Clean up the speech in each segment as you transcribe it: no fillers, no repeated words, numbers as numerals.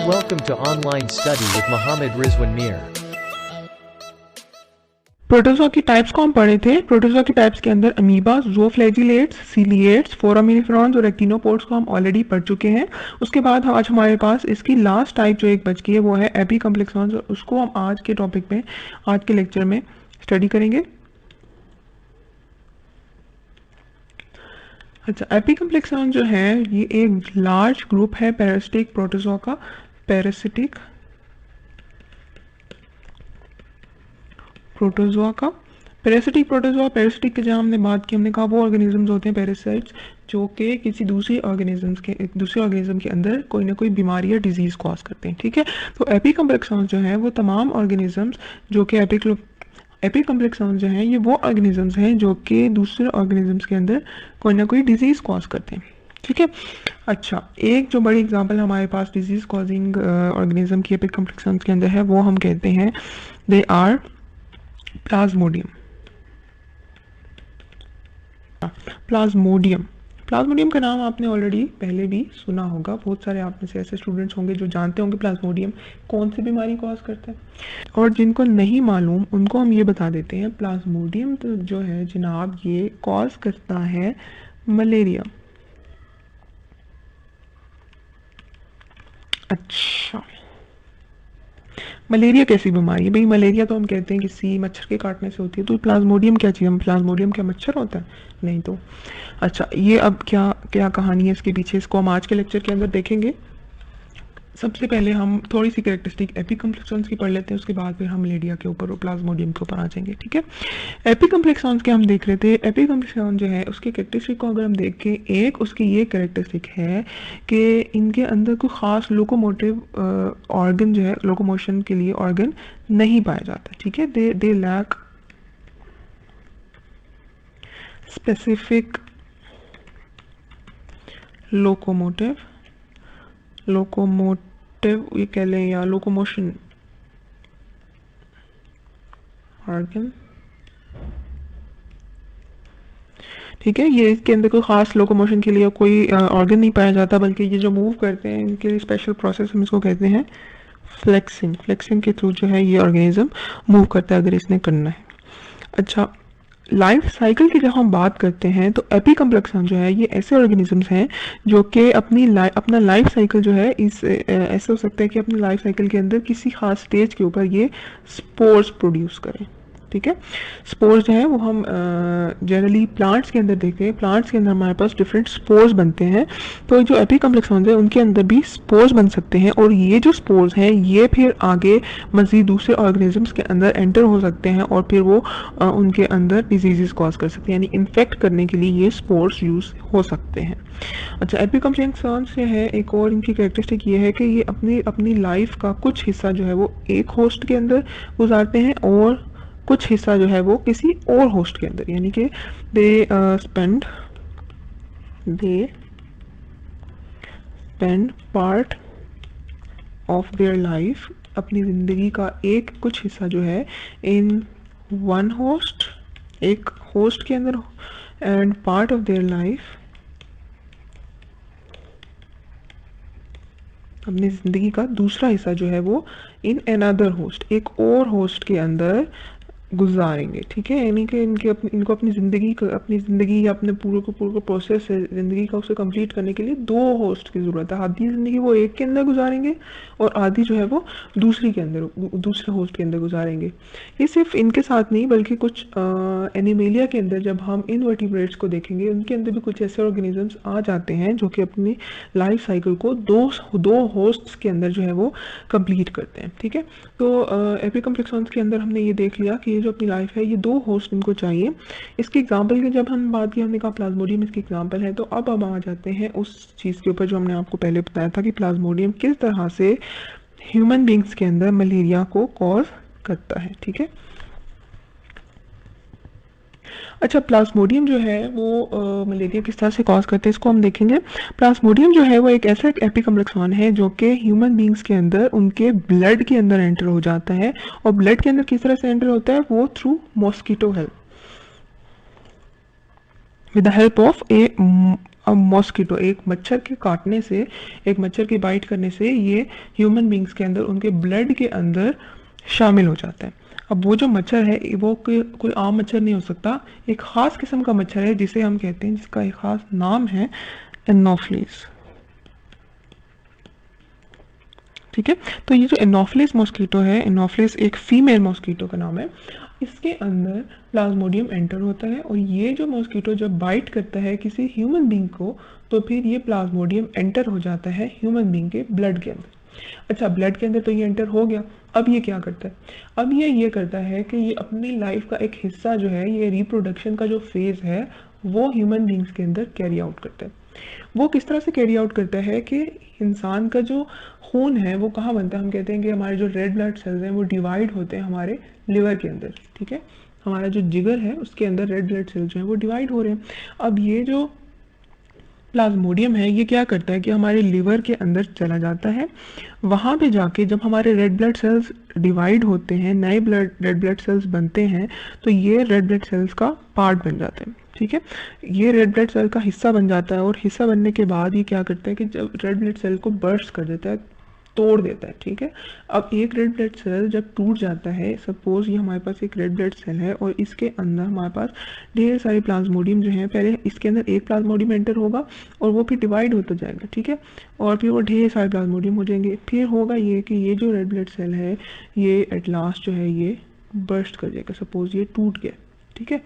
Welcome to Online Study with Mohammed Rizwan Mir. Protozoa की types को हम पढ़े थे। प्रोटोजोआ की टाइप्स के अंदर अमीबा, ज़ूओफ्लैजिलेट्स, सीलिएट्स, फोरामिनिफ्रॉन्स और एक्टिनोपोड्स को हम ऑलरेडी पढ़ चुके हैं। उसके बाद आज हमारे पास इसकी लास्ट टाइप जो एक बच गई है वो है एपीकम्प्लेक्सॉन्स, और उसको हम आज के टॉपिक में, आज के लेक्चर में स्टडी करेंगे। अच्छा, एपीकम्प्लेक्सॉन जो है ये एक लार्ज ग्रुप है पैरासिटिक प्रोटोजोआ का। पैरासिटिक प्रोटोजोआ का पैरासिटिक प्रोटोजोआ, पैरासिटिक की जहाँ हमने बात की, हमने कहा वो ऑर्गेनिजम्स होते हैं पैरासाइट्स जो कि किसी दूसरे ऑर्गेनिज्म के अंदर कोई ना कोई बीमारी या डिजीज कॉज करते हैं। ठीक है, तो एपीकम्प्लेक्सॉन्स जो है वो तमाम ऑर्गेनिजम्स जो कि एपीकम्प्लेक्सॉन्स जो हैं ये वो ऑर्गेनिजम्स हैं जो कि दूसरे ऑर्गेनिजम्स के अंदर कोई ना कोई डिजीज कॉज करते हैं। ठीक है, अच्छा, एक जो बड़ी एग्जांपल हमारे पास डिजीज कॉजिंग ऑर्गेनिज्म की एपीकम्प्लेक्सॉन्स के अंदर है वो हम कहते हैं दे आर प्लाज्मोडियम। प्लाज्मोडियम का नाम आपने ऑलरेडी पहले भी सुना होगा। बहुत सारे आप में से ऐसे स्टूडेंट्स होंगे जो जानते होंगे प्लाज्मोडियम कौन सी बीमारी कॉज करता है, और जिनको नहीं मालूम उनको हम ये बता देते हैं प्लाज्मोडियम तो जो है जनाब ये कॉज करता है मलेरिया। अच्छा, मलेरिया कैसी बीमारी है भाई? मलेरिया तो हम कहते हैं किसी मच्छर के काटने से होती है, तो प्लाज्मोडियम क्या चीज़? प्लाज्मोडियम क्या मच्छर होता है? नहीं तो। अच्छा, ये अब क्या क्या कहानी है इसके पीछे, इसको हम आज के लेक्चर के अंदर देखेंगे। सबसे पहले हम थोड़ी सी कैरेक्टरिस्टिक एपीकम्प्लेक्सॉन्स की पढ़ लेते हैं, उसके बाद फिर हम मलेरिया के ऊपर और प्लाज्मोडियम के ऊपर आ जाएंगे। ठीक है, एपीकम्प्लेक्सॉन्स के हम देख रहे थे। एपीकम्प्लेक्सॉन जो है उसकी कैरेक्टरिस्टिक को अगर हम देखें, एक उसकी ये कैरेक्टरिस्टिक है कि इनके अंदर कोई ख़ास लोकोमोटिव ऑर्गन जो है, लोकोमोशन के लिए ऑर्गन नहीं पाया जाता। ठीक है, दे लैक स्पेसिफिक लोकोमोटिव ये कह लें या लोकोमोशन ऑर्गन। ठीक है, ये इसके अंदर कोई ख़ास लोकोमोशन के लिए कोई ऑर्गन नहीं पाया जाता, बल्कि ये जो मूव करते हैं इनके लिए स्पेशल प्रोसेस हम इसको कहते हैं फ्लेक्सिंग के थ्रू जो है ये ऑर्गेनिज्म मूव करता है अगर इसने करना है। अच्छा, लाइफ साइकिल की जब हम बात करते हैं तो एपीकम्प्लेक्सॉन जो है ये ऐसे ऑर्गेनिजम्स हैं जो कि अपना लाइफ साइकिल जो है ऐसे हो सकता है कि अपनी लाइफ साइकिल के अंदर किसी खास स्टेज के ऊपर ये स्पोर्स प्रोड्यूस करें। ठीक है, स्पोर्स जो है वो हम जनरली प्लांट्स के अंदर देखते हैं। प्लांट्स के अंदर हमारे पास डिफरेंट स्पोर्स बनते हैं, तो जो एपीकम्प्लेक्सॉन्स है उनके अंदर भी स्पोर्स बन सकते हैं, और ये जो स्पोर्स हैं ये फिर आगे मज़ीद दूसरे ऑर्गेनिजम्स के अंदर एंटर हो सकते हैं और फिर वो उनके अंदर डिजीज़ कॉज कर सकते हैं, यानी इन्फेक्ट करने के लिए ये स्पोर्स यूज़ हो सकते हैं। अच्छा, एपीकम्प्लेक्सॉन्स से है एक और इनकी कैरेक्टरिस्टिक ये है कि ये अपनी लाइफ का कुछ हिस्सा जो है वो एक होस्ट के अंदर गुजारते हैं और कुछ हिस्सा जो है वो किसी और होस्ट के अंदर, यानी कि they spend part of their life, अपनी ज़िंदगी का एक कुछ हिस्सा जो है इन वन होस्ट, एक होस्ट के अंदर, and part of their life, अपनी ज़िंदगी का दूसरा हिस्सा जो है वो इन अनदर होस्ट, एक और होस्ट के अंदर गुजारेंगे। ठीक है, यानी कि इनको अपनी ज़िंदगी या अपने पूरे प्रोसेस है ज़िंदगी का उसे कंप्लीट करने के लिए दो होस्ट की ज़रूरत है। आधी ज़िंदगी वो एक के अंदर गुजारेंगे और आधी जो है वो दूसरे होस्ट के अंदर गुजारेंगे। ये सिर्फ इनके साथ नहीं बल्कि कुछ एनिमेलिया के अंदर जब हम इनवर्टिब्रेट्स को देखेंगे उनके अंदर भी कुछ ऐसे ऑर्गेनिजम्स आ जाते हैं जो कि अपनी लाइफ साइकिल को दो होस्ट्स के अंदर जो है वो कंप्लीट करते हैं। ठीक है, तो एपीकम्प्लेक्सॉन्स के अंदर हमने ये देख लिया कि जो अपनी लाइफ है ये दो होस्ट इनको चाहिए। इसकी एग्जांपल की जब हम बात की, हमने कहा प्लाज्मोडियम इसकी एग्जांपल है, तो अब हम आ जाते हैं उस चीज़ के ऊपर जो हमने आपको पहले बताया था कि प्लाज्मोडियम किस तरह से ह्यूमन बींग्स के अंदर मलेरिया को कॉज करता है। ठीक है, अच्छा, प्लाज्मोडियम जो है वो मलेरिया किस तरह से कॉज करते हैं इसको हम देखेंगे। प्लाज्मोडियम जो है वो एक ऐसा एपीकम्प्लेक्सॉन है जो कि ह्यूमन बींग्स के अंदर उनके ब्लड के अंदर एंटर हो जाता है, और ब्लड के अंदर किस तरह से एंटर होता है? वो through mosquito help, with the help of a uh mosquito, एक मच्छर के काटने से, एक मच्छर की बाइट करने से ये ह्यूमन बींग्स के अंदर, उनके ब्लड के अंदर शामिल हो जाता है। अब वो जो मच्छर है वो कोई आम मच्छर नहीं हो सकता, एक ख़ास किस्म का मच्छर है जिसे हम कहते हैं, जिसका एक ख़ास नाम है एनोफ्लिस। ठीक है, तो ये जो एनोफ्लिस मॉस्किटो है, एनोफ्लिस एक फीमेल मॉस्किटो का नाम है, इसके अंदर प्लाज्मोडियम एंटर होता है, और ये जो मॉस्किटो जब बाइट करता है किसी ह्यूमन बींग को, तो फिर ये प्लाज्मोडियम एंटर हो जाता है ह्यूमन बींग के ब्लड के अंदर। अच्छा, ब्लड के अंदर तो ये एंटर हो गया, अब ये क्या करता है? अब ये करता है कि ये अपनी लाइफ का एक हिस्सा जो है, ये रिप्रोडक्शन का जो फेज़ है वो ह्यूमन बींग्स के अंदर कैरी आउट करता है। वो किस तरह से कैरी आउट करता है कि इंसान का जो खून है वो कहाँ बनता है? हम कहते हैं कि हमारे जो रेड ब्लड सेल्स हैं वो डिवाइड होते हैं हमारे लिवर के अंदर। ठीक है, हमारा जो जिगर है उसके अंदर रेड ब्लड सेल्स जो हैं वो डिवाइड हो रहे हैं। अब ये जो प्लाज्मोडियम है ये क्या करता है कि हमारे लिवर के अंदर चला जाता है, वहाँ पे जाके जब हमारे रेड ब्लड सेल्स डिवाइड होते हैं, नए रेड ब्लड सेल्स बनते हैं, तो ये रेड ब्लड सेल्स का पार्ट बन जाते हैं। ठीक है, ये रेड ब्लड सेल का हिस्सा बन जाता है, और हिस्सा बनने के बाद ये क्या करता है कि जब रेड ब्लड सेल को बर्स्ट कर देता है, तोड़ देता है। ठीक है, अब एक रेड ब्लड सेल जब टूट जाता है, सपोज ये हमारे पास एक रेड ब्लड सेल है और इसके अंदर हमारे पास ढेर सारे प्लाज्मोडियम जो हैं, पहले इसके अंदर एक प्लाज्मोडियम एंटर होगा और वो फिर डिवाइड होता जाएगा। ठीक है, और फिर वो ढेर सारे प्लाज्मोडियम हो जाएंगे, फिर होगा ये कि ये जो रेड ब्लड सेल है ये एट लास्ट जो है ये बर्स्ट कर जाएगा, सपोज ये टूट गया। ठीक है,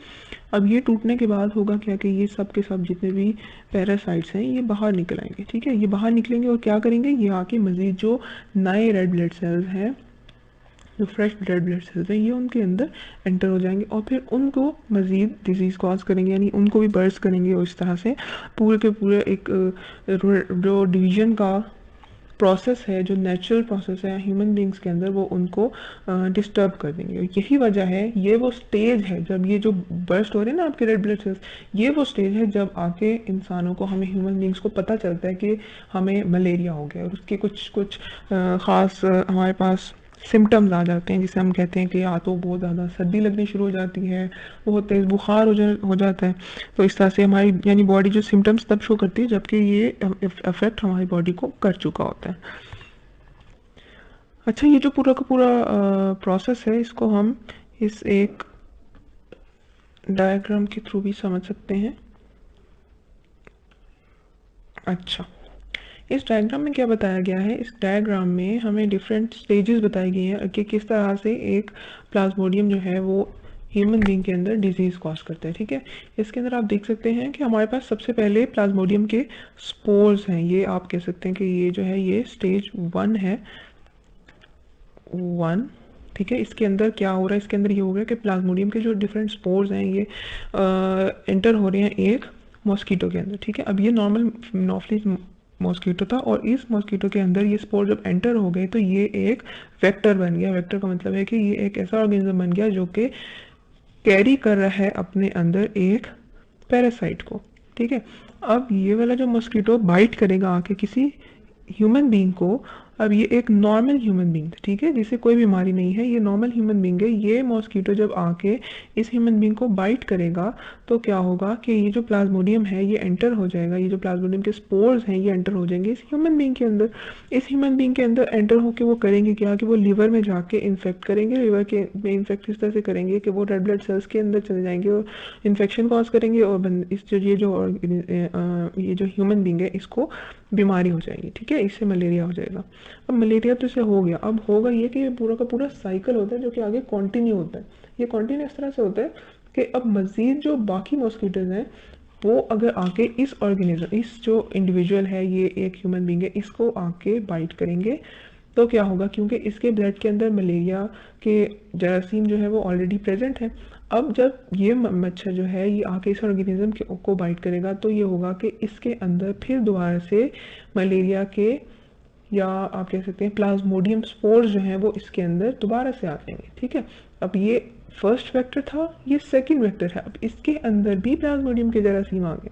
अब ये टूटने के बाद होगा क्या कि ये सब के सब जितने भी पैरासाइट्स हैं ये बाहर निकल आएंगे। ठीक है, ये बाहर निकलेंगे और क्या करेंगे, ये आके मज़ीद जो नए रेड ब्लड सेल्स हैं, जो फ्रेश रेड ब्लड सेल्स हैं, ये उनके अंदर एंटर हो जाएंगे और फिर उनको मज़ीद डिजीज़ कॉज करेंगे, यानी उनको भी बर्स्ट करेंगे, और इस तरह से पूरे के पूरे एक जो डिवीज़न का प्रोसेस है, जो नेचुरल प्रोसेस है ह्यूमन बींग्स के अंदर, वो उनको डिस्टर्ब कर देंगे। यही वजह है, ये वो स्टेज है जब ये जो बर्स्ट हो रहे हैं ना आपके रेड ब्लड सेल्स, ये वो स्टेज है जब आके इंसानों को, हमें ह्यूमन बींग्स को पता चलता है कि हमें मलेरिया हो गया, और उसके कुछ कुछ ख़ास हमारे पास सिम्टम्स आ जाते हैं, जिसे हम कहते हैं कि या तो बहुत ज़्यादा सर्दी लगनी शुरू हो जाती है, बहुत तेज़ बुखार हो जाता है। तो इस तरह से हमारी यानी बॉडी जो सिम्टम्स तब शो करती है जबकि ये अफेक्ट हमारी बॉडी को कर चुका होता है। अच्छा, ये जो पूरा का पूरा प्रोसेस है इसको हम इस एक डायग्राम के थ्रू भी समझ सकते हैं। अच्छा, इस डायग्राम में क्या बताया गया है? इस डायग्राम में हमें डिफरेंट स्टेजेस बताई गई हैं कि किस तरह से एक प्लाज्मोडियम जो है वो ह्यूमन बींग के अंदर डिजीज़ कॉज करता है। ठीक है, इसके अंदर आप देख सकते हैं कि हमारे पास सबसे पहले प्लाज्मोडियम के स्पोर्स हैं, ये आप कह सकते हैं कि ये जो है ये स्टेज 1 है, 1। ठीक है, इसके अंदर क्या हो रहा है? इसके अंदर ये हो रहा है कि प्लाज्मोडियम के जो डिफरेंट स्पोर्स हैं ये एंटर हो रहे हैं एक मॉस्किटो के अंदर। ठीक है, अब ये नॉर्मल एनोफ्लिस मॉस्किटो था, और इस मॉस्किटो के अंदर ये स्पोर जब एंटर हो गए तो ये एक वेक्टर बन गया। वेक्टर का मतलब है कि ये एक ऐसा ऑर्गेनिज्म बन गया जो कि कैरी कर रहा है अपने अंदर एक पैरासाइट को। ठीक है, अब ये वाला जो मॉस्किटो बाइट करेगा आके किसी ह्यूमन बींग को, अब ये एक नॉर्मल ह्यूमन बींग था, ठीक है, जिसे कोई बीमारी नहीं है, ये नॉर्मल ह्यूमन बींग है। ये मॉस्किटो जब आके इस ह्यूमन बींग को बाइट करेगा तो क्या होगा कि ये जो प्लाज्मोडियम है ये एंटर हो जाएगा, ये जो प्लाज्मोडियम के स्पोर्स हैं ये एंटर हो जाएंगे इस ह्यूमन बींग के अंदर। इस ह्यूमन बींग के अंदर एंटर होकर वो करेंगे क्या कि वो लिवर में जाके इन्फेक्ट करेंगे। लिवर के में इन्फेक्ट इस तरह से करेंगे कि वो रेड ब्लड सेल्स के अंदर चले जाएंगे और इन्फेक्शन कॉज करेंगे, और इस जो ये जो ह्यूमन बींग है इसको बीमारी हो जाएगी। ठीक है, इससे मलेरिया हो जाएगा। अब मलेरिया तो इसे हो गया, अब होगा ये कि ये पूरा का पूरा साइकिल होता है जो कि आगे कंटिन्यू होता है। ये कंटिन्यू इस तरह से होता है कि अब मज़ीद जो बाकी मॉस्किटोज हैं वो अगर आके इस ऑर्गेनिज्म, इस जो इंडिविजुअल है, ये एक ह्यूमन बींग है, इसको आके बाइट करेंगे तो क्या होगा, क्योंकि इसके ब्लड के अंदर मलेरिया के जरासीम जो है वो ऑलरेडी प्रेजेंट है। अब जब ये मच्छर जो है ये आके इस ऑर्गेनिज्म को बाइट करेगा तो ये होगा कि इसके अंदर फिर दोबारा से मलेरिया के, या आप कह सकते हैं प्लाज्मोडियम स्पोर्स जो हैं वो इसके अंदर दोबारा से आ जाएंगे। ठीक है, अब ये फर्स्ट वेक्टर था, ये सेकंड वेक्टर है, अब इसके अंदर भी प्लाज्मोडियम के जरासीम आ गए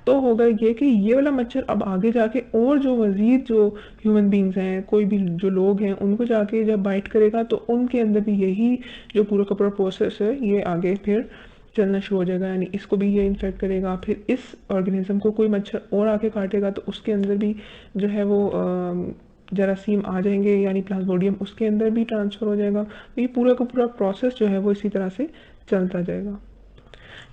तो होगा ये कि ये वाला मच्छर अब आगे जाके और जो मज़ीद जो ह्यूमन बींग्स हैं, कोई भी जो लोग हैं, उनको जाके जब बाइट करेगा तो उनके अंदर भी यही जो पूरा का पूरा प्रोसेस है ये आगे फिर चलना शुरू हो जाएगा, यानी इसको भी ये इन्फेक्ट करेगा। फिर इस ऑर्गेनिज्म को कोई मच्छर और आके काटेगा तो उसके अंदर भी जो है वो जरासीम आ जाएंगे, यानी प्लाज्मोडियम उसके अंदर भी ट्रांसफ़र हो जाएगा। तो ये पूरा का पूरा प्रोसेस जो है वो इसी तरह से चलता जाएगा।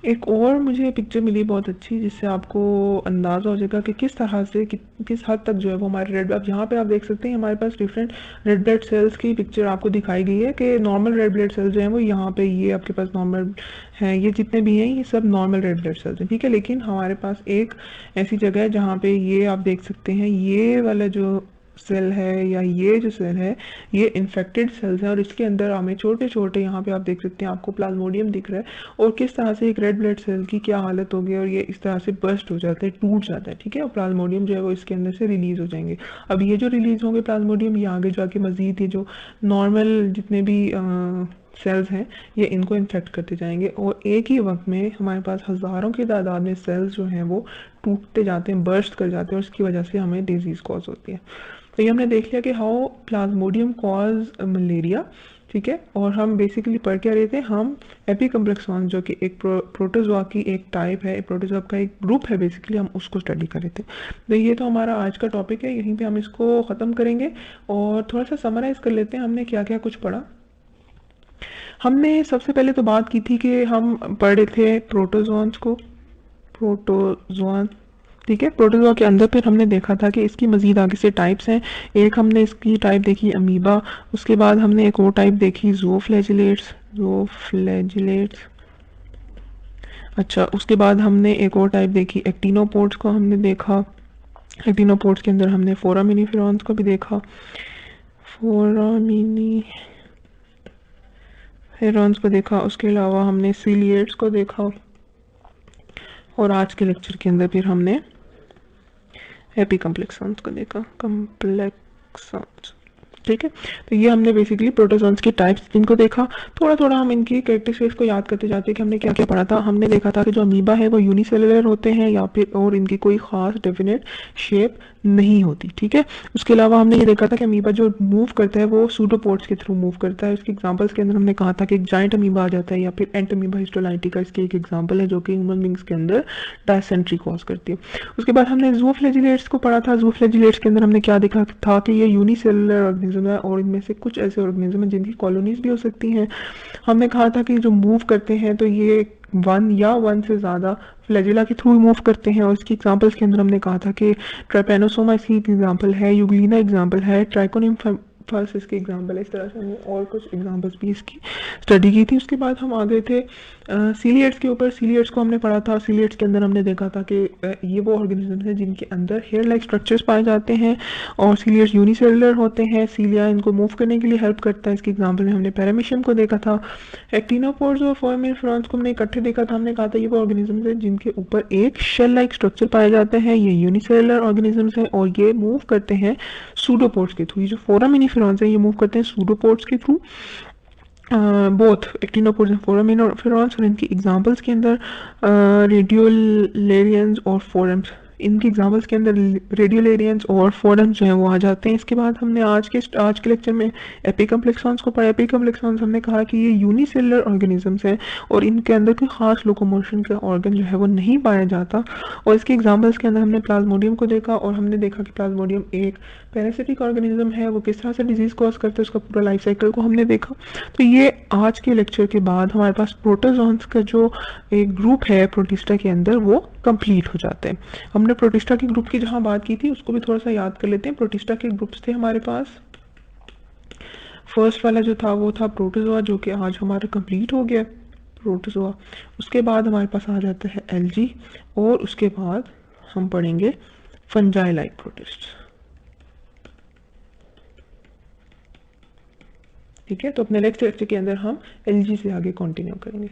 एक और मुझे पिक्चर मिली बहुत अच्छी, जिससे आपको अंदाज़ा हो जाएगा कि किस तरह से किस हद तक जो है वो हमारे रेड, अब यहाँ पे आप देख सकते हैं हमारे पास डिफरेंट रेड ब्लड सेल्स की पिक्चर आपको दिखाई गई है कि नॉर्मल रेड ब्लड सेल्स जो हैं वो यहाँ पे ये आपके पास नॉर्मल हैं, ये जितने भी हैं ये सब नॉर्मल रेड ब्लड सेल्स हैं, ठीक है। लेकिन हमारे पास एक ऐसी जगह है जहाँ पे ये आप देख सकते हैं ये वाला जो सेल है या ये जो सेल है ये इन्फेक्टेड सेल्स हैं, और इसके अंदर हमें छोटे छोटे यहाँ पे आप देख सकते हैं आपको प्लाज्मोडियम दिख रहा है, और किस तरह से एक रेड ब्लड सेल की क्या हालत होगी और ये इस तरह से बर्स्ट हो जाता है, टूट जाता है, ठीक है। और प्लाज्मोडियम जो है वो इसके अंदर से रिलीज हो जाएंगे। अब ये जो रिलीज होंगे प्लाज्मोडियम, ये आगे जाके मजीद ये जो नॉर्मल जितने भी सेल्स हैं ये इनको इन्फेक्ट करते जाएंगे, और एक ही वक्त में हमारे पास हज़ारों की तादाद में सेल्स जो हैं वो टूटते जाते हैं, बर्स्ट कर जाते हैं, और उसकी वजह से हमें डिजीज़ कॉज होती है। तो ये हमने देख लिया कि हाउ प्लाज्मोडियम कॉज मलेरिया, ठीक है। और हम बेसिकली पढ़ क्या रहे थे, हम एपिकम्प्लेक्सॉन जो कि एक प्रोटोजोआ की एक टाइप है, प्रोटोजोआ का एक ग्रुप है, बेसिकली हम उसको स्टडी कर रहे थे। तो ये तो हमारा आज का टॉपिक है, यहीं पे हम इसको ख़त्म करेंगे और थोड़ा सा समराइज़ कर लेते हैं हमने क्या क्या कुछ पढ़ा। हमने सबसे पहले तो बात की थी कि हम पढ़ रहे थे प्रोटोजोन्स को, प्रोटोजोन, ठीक है। प्रोटोजोआ के अंदर फिर हमने देखा था कि इसकी मज़ीद आगे से टाइप्स हैं। एक हमने इसकी टाइप देखी अमीबा, उसके बाद हमने एक और टाइप देखी ज़ूफ्लैजिलेट्स, ज़ूफ्लैजिलेट्स। अच्छा, उसके बाद हमने एक और टाइप देखी एक्टिनोपोड्स को हमने देखा। एक्टिनोपोड्स के अंदर हमने फोरामिनीफेरॉन्स को भी देखा, फोरामिनीफेरॉन्स को देखा। उसके अलावा हमने सीलिएट्स को देखा, और आज के लेक्चर के अंदर फिर हमने एपिकम्प्लेक्सॉन्स को देखा, कम्प्लेक्सॉन्स, ठीक है। तो ये हमने बेसिकली प्रोटोजोन्स की टाइप्स इनको देखा। थोड़ा थोड़ा हम इनकी कैरेक्टरिस्टिक्स को याद करते जाते हैं कि हमने क्या क्या पढ़ा था। हमने देखा था कि जो अमीबा है वो यूनिसेलुलर होते हैं या फिर और इनकी कोई ख़ास डेफिनेट शेप नहीं होती, ठीक है। उसके अलावा हमने ये देखा था कि अमीबा जो मूव करता है वो सूडोपोड्स के थ्रू मूव करता है। उसके एग्जांपल्स के अंदर हमने कहा था कि एक जाइंट अमीबा आ जाता है या फिर एंट अमीबा हिस्टोलाइटिका इसकी एक एग्जांपल है जो कि ह्यूमन बींग्स के अंदर डायसेंट्री कॉज करती है। उसके बाद हमने ज़ूफ्लैजिलेट्स को पढ़ा था। ज़ूफ्लैजिलेट्स के अंदर हमने क्या देखा था कि ये यूनिसेलुलर ऑर्गेनिज्म है, और इनमें से कुछ ऐसे ऑर्गेनिज्म हैं जिनकी कॉलोनीज भी हो सकती हैं। हमने कहा था कि जो मूव करते हैं तो ये वन या वन से ज़्यादा फ्लैजिला के थ्रू मूव करते हैं, और इसकी एग्जांपल्स के अंदर हमने कहा था कि ट्राइपेनोसोमा इसकी एग्जांपल है, यूग्लिना एग्जांपल है, ट्राइकोनिम्फास इसकी एग्जांपल है। इस तरह से हमने और कुछ एग्जांपल्स भी इसकी स्टडी की थी। उसके बाद हम आ गए थे सीलिएट्स के ऊपर। सीलिएट्स को हमने पढ़ा था। सीलिएट्स के अंदर हमने देखा था कि ये वो ऑर्गेनिज्म है जिनके अंदर हेयर लाइक स्ट्रक्चर्स पाए जाते हैं, और सीलिएट्स यूनिसेलुलर होते हैं। सीलिया इनको मूव करने के लिए हेल्प करता है। इसकी एग्जांपल में हमने पैरामीशियम को देखा था। एक्टिनोपोड्स और फोरामिनीफेरॉन्स को हमने इकट्ठे देखा था। हमने कहा था ये वो ऑर्गेनिज्म है जिनके ऊपर एक शेल लाइक स्ट्रक्चर पाए जाते हैं, ये यूनिसेलुलर ऑर्गेनिजम्स हैं और ये मूव करते हैं सूडोपोड्स के थ्रू। ये जो फोरामिनीफेरॉन्स हैं ये मूव करते हैं सूडोपोड्स के थ्रू, बोथ एक्टिनोपोड्स एंड फोरामिनीफेरॉन्स। और इनकी एग्जांपल्स के अंदर रेडियोलेरियंस और फोरम्स, इनकी एग्जांपल्स के अंदर रेडियोलेरियंस और फोरम्स जो हैं वो आ जाते हैं। इसके बाद हमने आज के लेक्चर में एपिकम्प्लेक्सॉन्स को पढ़ा। एपिकम्प्लेक्सॉन्स हमने कहा कि ये यूनिसेलुलर ऑर्गेनिजम्स हैं और इनके अंदर कोई ख़ास लोकोमोशन का ऑर्गन जो है वो नहीं पाया जाता। और इसके एग्जांपल्स के अंदर हमने प्लाज्मोडियम को देखा, और हमने देखा कि प्लाज्मोडियम एक पैरासिटिक ऑर्गेनिज्म है, वो किस तरह से डिजीज़ कॉज करता है उसका पूरा लाइफ साइकिल को हमने देखा। तो ये आज के लेक्चर के बाद हमारे पास प्रोटोजोन्स का जो एक ग्रुप है प्रोटिस्टा के अंदर वो कंप्लीट हो जाता है। हमने प्रोटिस्टा के ग्रुप की जहाँ बात की थी उसको भी थोड़ा सा याद कर लेते हैं। प्रोटिस्टा के ग्रुप्स थे हमारे पास। फर्स्ट वाला जो था वो था प्रोटोजोआ, जो कि आज हमारा कंप्लीट हो गया प्रोटोजोआ। उसके बाद हमारे पास आ जाता है एल्गी, और उसके बाद हम पढ़ेंगे फंजाई लाइक प्रोटिस्ट, ठीक है। तो अपने नेक्स्ट लेक्चर के अंदर हम एल्गी से आगे कंटिन्यू करेंगे।